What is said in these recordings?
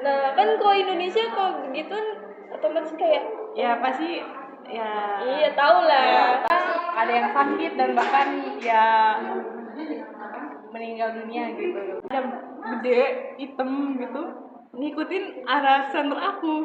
Nah kan kalau Indonesia kalau begitu otomatis kayak Ya pasti ya. iya tahu lah. Ya, ada yang sakit dan bahkan ya meninggal dunia gitu. Ada gede hitam gitu ngikutin arah senter aku.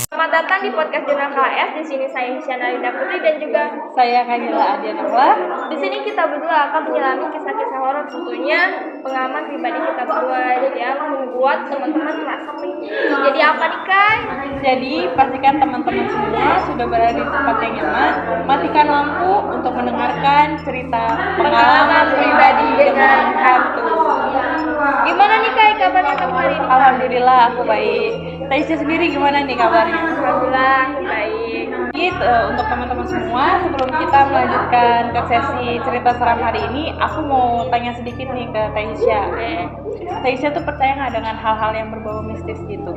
Selamat datang di podcast Jurnal KS. Di sini saya Isyana Linda Putri dan juga Saya Kanila Adianova. di sini kita berdua akan menyelami kisah-kisah horor, tentunya pengalaman pribadi kita berdua yang membuat teman-teman merasa merinding. Jadi apa nih Kai? Jadi pastikan teman-teman semua sudah berada di tempat yang nyaman. Matikan lampu untuk mendengarkan cerita pengalaman pribadi dengan hantu. Gimana nih Kai kabarnya kamu hari ini? Alhamdulillah aku baik. Taisya sendiri gimana nih kabarnya? Alhamdulillah baik. Gitu, untuk teman-teman semua, sebelum kita melanjutkan ke sesi cerita seram hari ini, aku mau tanya sedikit nih ke Taisya. Taisya tuh percaya nggak dengan hal-hal yang berbau mistis gitu?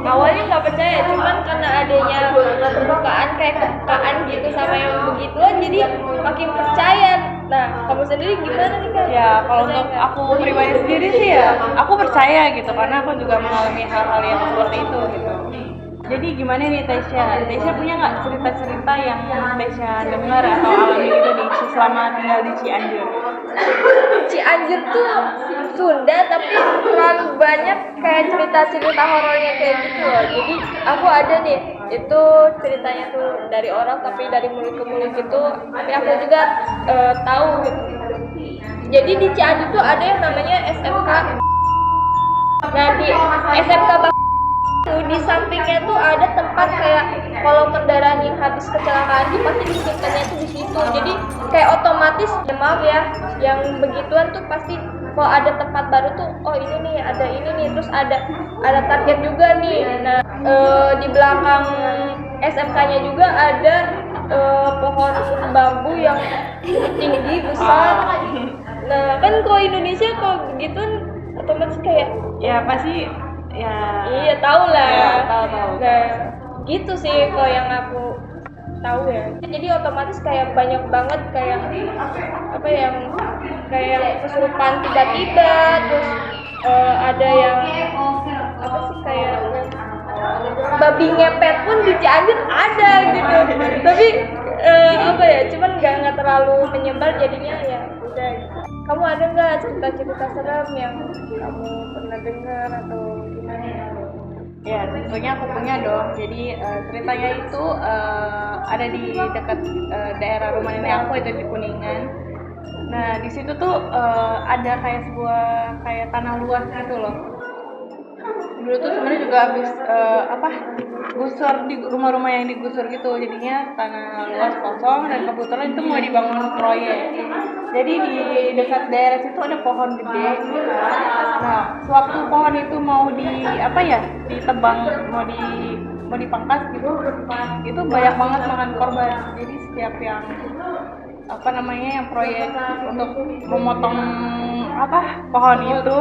Awalnya nggak percaya, cuman karena adanya kebukaan kayak kebukaan gitu sama yang begituan, jadi makin percaya. Nah, kamu sendiri gimana nih Kak? Ya, kalau untuk aku pribadi sendiri sih ya, aku percaya gitu karena aku juga mengalami hal-hal yang seperti itu gitu. Jadi gimana nih Taisya? Taisya punya nggak cerita-cerita yang Taisya dengar atau alami gitu di selama tinggal di Cianjur? Cianjur tuh Sunda tapi terlalu banyak kayak cerita-cerita horornya kayak gitu loh. Jadi aku ada nih, itu ceritanya tuh dari orang tapi dari mulut ke mulut gitu. Tapi aku juga tahu gitu. Jadi di Cianjur tuh ada yang namanya SMK. Nah di SMK di sampingnya tuh ada tempat kayak kalau kendaraan yang habis kecelakaan tuh pasti disimpannya tuh di situ. Jadi kayak otomatis, maaf ya, yang begituan tuh pasti kalau ada tempat baru tuh, oh ini nih ada ini nih, terus ada target juga nih. Nah di belakang SMK-nya juga ada pohon bambu yang tinggi besar. Nah kan kalau Indonesia kalau begituan otomatis kayak Ya pasti ya. iya tahu lah. Ya, tahu. Nah gitu sih kalau yang aku tahu ya. Jadi otomatis kayak banyak banget kayak apa yang kayak kesurupan tiba-tiba, terus ada yang apa sih kayak babi ngepet pun di Cianjur ada gitu. Tapi apa ya, cuman nggak terlalu menyebar jadinya ya udah gitu. Kamu ada nggak cerita-cerita serem yang kamu pernah dengar atau gimana? Ya tentunya aku punya dong. Jadi ceritanya itu ada di dekat daerah rumah nenek aku itu di Kuningan. Nah di situ tuh ada kayak sebuah kayak tanah luas gitu loh. Dulu tuh sebenarnya juga habis gusur di rumah-rumah yang digusur gitu, jadinya tanah luas kosong dan kebetulan itu mau dibangun proyek. Jadi di dekat daerah situ ada pohon gede. Nah, sewaktu pohon itu mau ditebang, mau dipangkas gitu, itu banyak banget makan korban. Jadi setiap yang yang proyek untuk memotong pohon itu,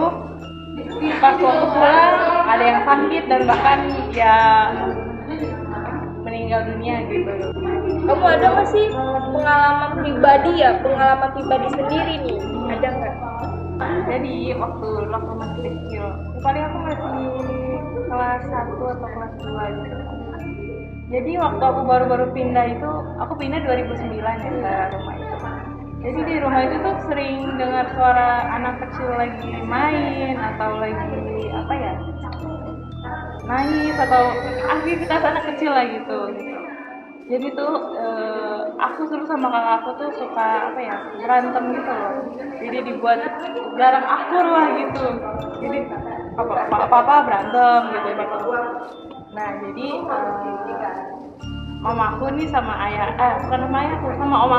pas waktu pulang ada yang sakit dan bahkan ya meninggal dunia gitu. Kamu ada nggak sih pengalaman pribadi sendiri nih? Ada nggak? Jadi waktu masih kecil, paling aku masih kelas 1 atau kelas 2 gitu. Jadi waktu aku baru-baru pindah itu, aku pindah 2009 ya ke rumah itu. Jadi di rumah itu tuh sering dengar suara anak kecil lagi main atau lagi nangis atau aktivitas anak kecil lah gitu. Jadi tuh aku dulu sama kakak aku tuh suka berantem gitu loh. Jadi dibuat jarang akur lah gitu. Jadi apa berantem gitu. Nah jadi mama aku nih sama bukan sama ayahku, sama om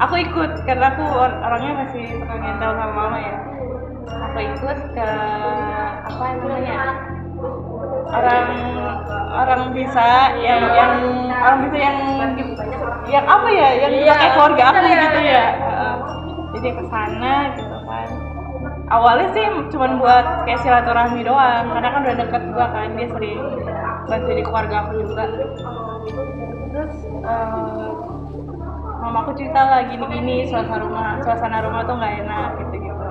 aku ikut karena aku orangnya masih suka ngendal sama mama ya. Aku ikut ke orang bisa yang pakai keluarga aku gitu ya. Jadi ke sana gitu kan. Awalnya sih cuma buat kayak silaturahmi doang, karena kan udah deket juga kan, dia sering bantu di keluarga aku juga. Terus mamaku cerita lah gini-gini, suasana rumah tuh nggak enak gitu-gitu.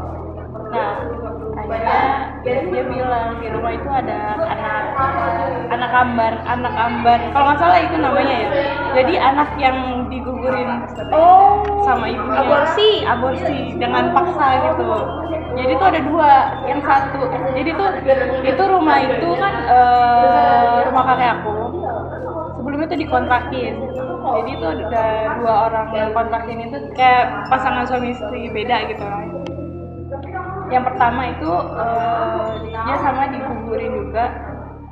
Nah akhirnya dia bilang di rumah itu ada anak ambar kalau nggak salah itu namanya ya. Jadi anak yang digugurin sama ibunya, aborsi dengan paksa gitu. Jadi tuh ada dua, yang satu jadi tuh itu rumah itu kan rumah kakek aku sebelumnya tuh dikontrakin. Jadi tuh ada dua orang yang kontrakin itu kayak pasangan suami istri beda gitu lah. Yang pertama itu dia sama dikuburin juga,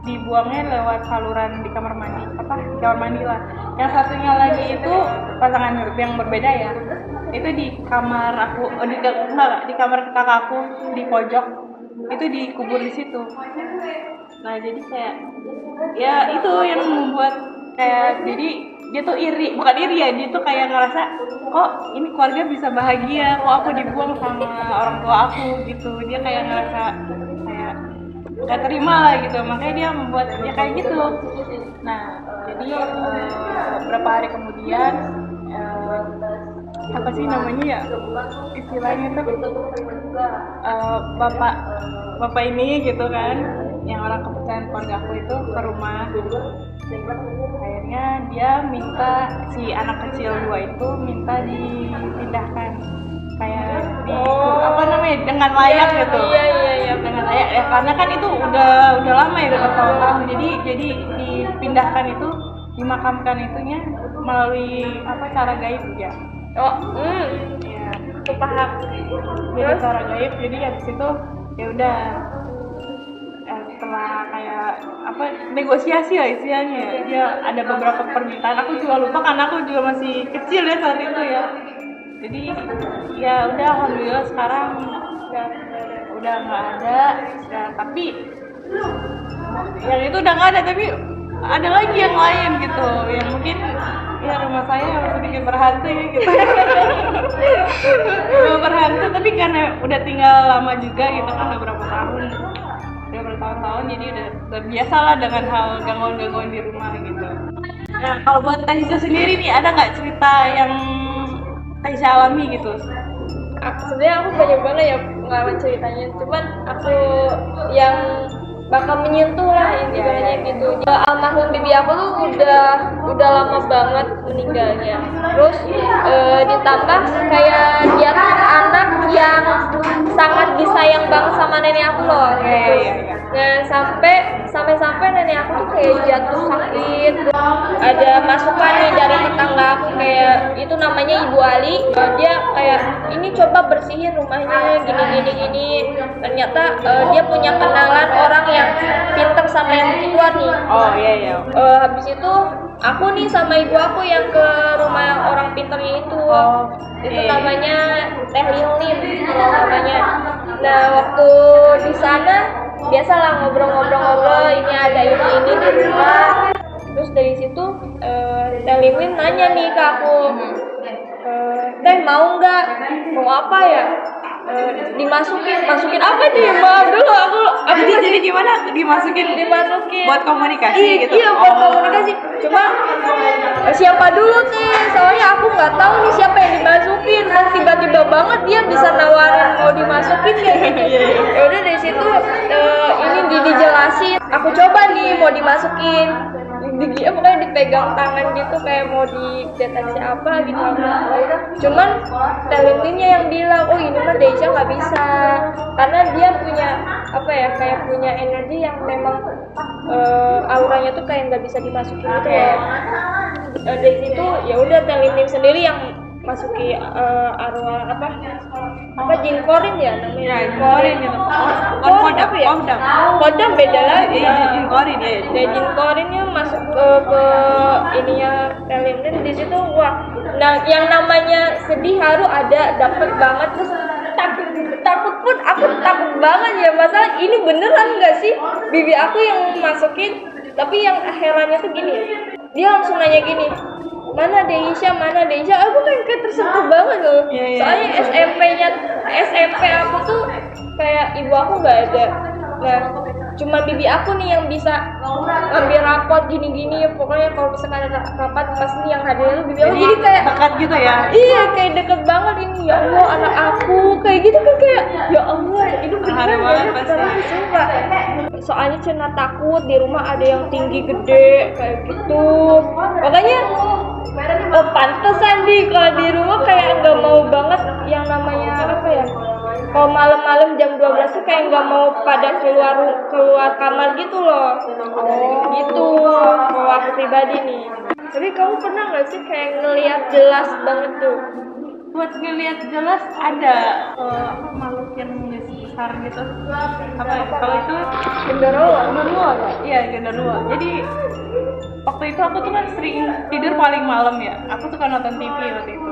dibuangnya lewat saluran di kamar mandi, di kamar mandi lah. Yang satunya lagi itu pasangan yang berbeda ya, itu di kamar aku, di kamar kakakku di pojok, itu dikubur di situ. Nah jadi kayak ya itu yang membuat kayak jadi dia tuh bukan iri ya, dia tuh kayak ngerasa kok ini keluarga bisa bahagia, kok aku dibuang sama orang tua aku gitu. Dia kayak ngerasa kayak gak terima lah gitu, makanya dia membuat dia kayak gitu. Nah jadi beberapa hari kemudian apa sih namanya ya istilahnya tuh bapak ini gitu kan, yang orang kepercayaan keluarga aku itu ke rumah. Akhirnya dia minta si anak kecil dua itu minta dipindahkan kayak dengan layak gitu. Iya. Dengan layak ya, karena kan itu udah lama ya, udah bertahun-tahun. Jadi dipindahkan itu, dimakamkan itunya melalui cara gaib ya. Ya, itu paham. Jadi cara gaib. Jadi habis itu ya udah setelah kayak negosiasi lah istilahnya, dia ada beberapa permintaan, aku juga lupa karena aku juga masih kecil ya saat itu ya. Jadi ya udah alhamdulillah sekarang udah nggak ada ya, tapi yang itu udah nggak ada, tapi ada lagi yang lain gitu, yang mungkin ya rumah saya sedikit berhantu ya gitu. Rumah berhantu, tapi karena udah tinggal lama juga gitu kan, beberapa tahun, udah bertahun-tahun, jadi udah terbiasa lah dengan hal gangguan-gangguan di rumah gitu. Nah kalau buat Tasya sendiri nih, ada nggak cerita yang Tasya alami gitu? Sebenarnya aku banyak banget ya pengalaman ceritanya, cuman aku yang bakal menyentuh lah intinya gitu. Almarhum bibi aku tuh udah lama banget meninggalnya. Terus ditambah kayak dia tuh anak yang sangat disayang banget sama nenek aku loh. Nah sampai nenek aku tuh kayak jatuh sakit. Ada masukan nih dari tetangga aku, kayak itu namanya Ibu Ali. Dia kayak ini coba bersihin rumahnya gini. Ternyata dia punya kenalan orang yang pinter sama yang begituan nih. Oh iya. Habis itu aku nih sama ibu aku yang ke rumah orang pinternya itu. Itu namanya Teh Lilin namanya. Nah waktu di sana biasalah ngobrol-ngobrol, ini ada ini di rumah. Terus dari situ Teh Lilin nanya nih ke aku, Teh mau nggak? Mau apa ya? Dimasukin apa nih? Maaf dulu aku jadi gimana dimasukin buat komunikasi gitu? Iya buat komunikasi. Cuma siapa dulu nih? Soalnya aku nggak tahu nih siapa yang dimasukin. Dan tiba-tiba banget dia bisa nawarin mau dimasukin kayak gitu. Ya udah dari situ ini dijelasin. Aku coba nih mau dimasukin. Dia pokoknya dipegang tangan gitu kayak mau dideteksi apa gitu. Cuman Teh Lilinnya yang bilang, oh ini mah Deja nggak bisa, karena dia punya kayak punya energi yang memang auranya tuh kayak nggak bisa dimasukin gitu ya. Dari situ ya udah Teh Lilin sendiri yang masuki arwah jinkorin ya namanya. Jinkorin gitu. Kodam beda lagi. Jinkorin ya. Jinkorinnya masuk ke ininya Teh Lilin di situ. Wah, nah yang namanya sedih haru ada, dapet banget. Terus takut pun aku takut banget ya, masalah ini beneran nggak sih bibi aku yang masukin. Tapi yang herannya tuh gini, dia langsung nanya gini, mana Deisha? Aku kayak tersentuh banget loh. Soalnya SMP aku tuh kayak ibu aku nggak ada. Nah, cuma bibi aku nih yang bisa ngambil rapot gini-gini, pokoknya kalau misalkan ada rapat pasti yang hadir lebih banyak. Jadi kayak dekat gitu ya. iya kayak deket banget ini, ya Allah anak aku kayak gitu kan, kayak ya Allah ini beneran banget banget pasti. terus sumpah. Soalnya Cina takut di rumah ada yang tinggi gede kayak gitu, makanya pantesan kalau di rumah kayak nggak mau banget yang namanya apa ya, kalau malam-malam jam 12 tuh kayak nggak mau pada keluar kamar gitu loh. Gitu kalau aku pribadi nih. Tapi kamu pernah nggak sih kayak ngelihat jelas banget tuh? Buat ngeliat jelas ada apa makhluk yang besar gitu. Apa ya? Kalau itu genderuwo. Iya, genderuwo. Jadi waktu itu aku tuh kan sering tidur paling malam ya. Aku suka nonton TV waktu itu.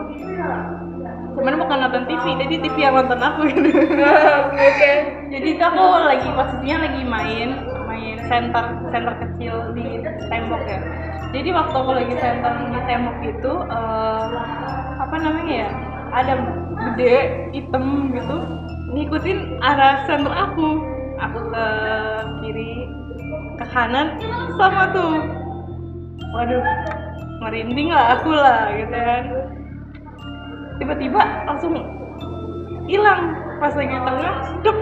Cuman bukan nonton TV, jadi TV yang nonton aku gitu. Oke. Jadi itu aku posisinya lagi main center kecil di tembok ya. Jadi waktu aku lagi center di tembok itu apa namanya ya, ada gede hitam gitu ngikutin arah center aku ke kiri ke kanan sama tuh, waduh merinding lah aku lah gitu kan. Tiba-tiba langsung hilang pas lagi tengah, dep,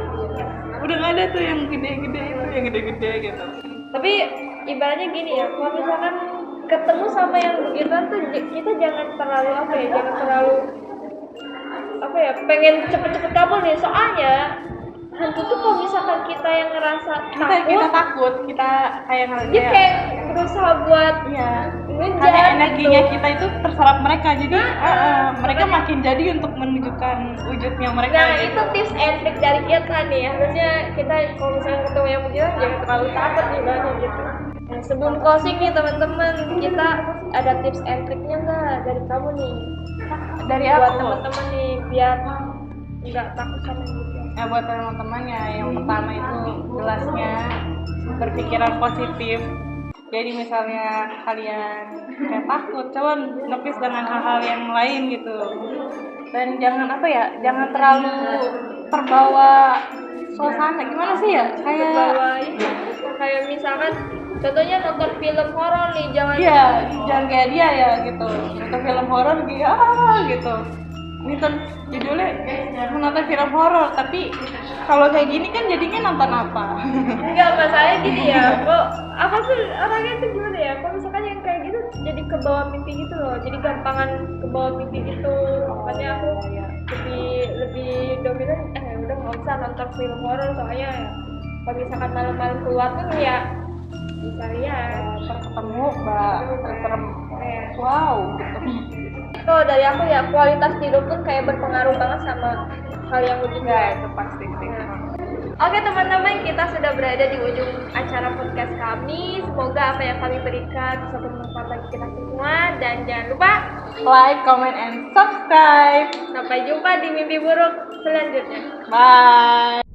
udah nggak ada tuh yang gede-gede itu, yang gede-gede gitu. Tapi ibaratnya gini ya, kalau misalkan ketemu sama yang begituan tuh kita jangan terlalu pengen cepet-cepet kabur nih, soalnya hantu tuh kalau misalkan kita yang ngerasa kita takut, kita kayak dia kayak berusaha buat iya, ngejar karena energinya gitu. kita itu terserap mereka, jadi mereka makin jadi untuk menunjukkan wujudnya mereka. Nah gitu. itu tips and trick dari kita nih, harusnya kita kalau misalnya ketemu yang begitu jangan terlalu takut nih banget gitu. Nah, sebelum closing nih teman-teman, kita ada tips and triknya nggak dari kamu nih? Dari buat aku teman-teman nih biar nggak takut sama gitu. ya, buat teman-temannya yang pertama itu jelasnya berpikiran positif. Jadi misalnya kalian kayak takut, coba nopis dengan hal-hal yang lain gitu. Dan jangan jangan terlalu terbawa suasana, gimana sih ya, kayak misalkan contohnya nonton film horor nih, jangan kayak dia ya gitu, nonton film horor gitu. Nonton judulnya menonton film horor, tapi kalau kayak gini kan jadinya nonton apa? Enggak, masalahnya gini ya, kok aku tuh orangnya tuh gimana ya, kalau misalkan yang kayak gitu jadi kebawa mimpi gitu loh, jadi gampangan kebawa mimpi gitu. Makanya aku lebih dominan udah nggak usah nonton film horor, soalnya ya kalau misalkan malam-malam keluar tuh ya bisa lihat ketemu serem, wow gitu. Itu dari aku ya, kualitas tidur pun kayak berpengaruh banget sama hal yang begitu. Ya itu pasti sih. Oke teman-teman, kita sudah berada di ujung acara podcast kami. Semoga apa yang kami berikan bisa bermanfaat bagi kita semua, dan jangan lupa like, comment, and subscribe. sampai jumpa di mimpi buruk selanjutnya. Bye.